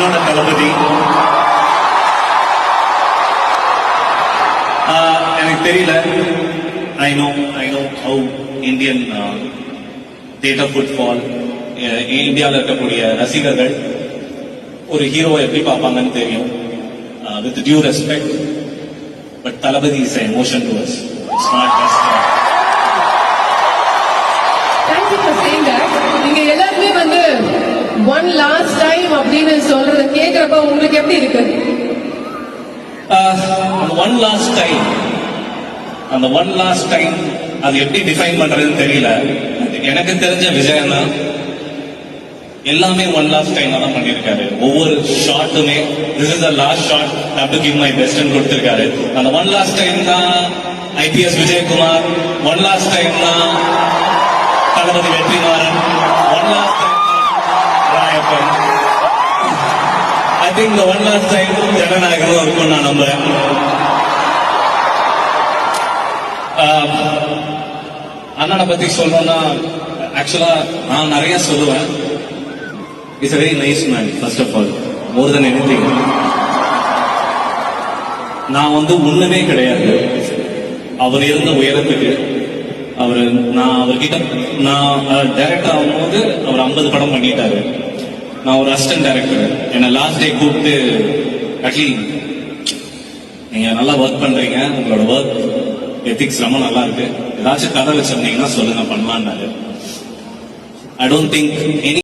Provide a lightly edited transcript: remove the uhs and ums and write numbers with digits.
என்னோட தளபதி. எனக்கு தெரியல. I know how Indian theatre football, இந்தியாவில் இருக்கக்கூடிய ரசிகர்கள் ஒரு ஹீரோவை எப்படி பார்ப்பாங்கன்னு தெரியும். With due respect, but Thalapathy is emotion to us. It's not just. Thank you for saying that. நீங்க எல்லாருமே வந்து ஒன் லாஸ்ட் டைம் அப்படின்னு சொல்றத கேக்குறப்ப உங்களுக்கு எப்படி இருக்கு? ஒன் லாஸ்ட் டைம் அது எப்படி டிஃபைன் பண்றதுன்னு தெரியல. எனக்கு தெரிஞ்ச விஜயன் தான் எல்லாமே ஒன் லாஸ்ட் டைம் தான் பண்ணியிருக்காரு. ஒவ்வொரு ஷாட்டுமே this is the last shot, have to give my best கொடுத்திருக்காரு. அந்த ஒன் லாஸ்ட் டைம் தான் IPS Vijayakumar, one last time தான் Thalapathy Vetrimaaran, one last time Rayappan. I think இந்த ஒன் லாஸ்ட் டைம் ஜனநாயகமும் இருக்கும் நான் நம்புறேன். அண்ணனை பத்தி சொல்லணும்னா ஆக்சுவலா நான் நிறைய சொல்லுவேன். It's a very nice man, first of all, more than anything. நான் ஒண்ணுமே கிடையாது அவர் இருந்த உயரத்துக்கு. நான் அவர்கிட்ட டைரக்டர் ஆகும்போது அவர் 50 படம் பண்ணிட்டாரு. நான் ஒரு அசிஸ்டன்ட் டைரக்டர். என்னை லாஸ்ட் டே கூப்பிட்டு, அட்லீஸ்ட் நீங்க நல்லா ஒர்க் பண்றீங்க, உங்களோட ஒர்க் எத்திக்ஸ் ரொம்ப நல்லா இருக்கு, ஏதாச்சும் கதை வச்சிருந்தீங்கன்னா சொல்லுங்க பண்ணலான்னாரு. I don't think any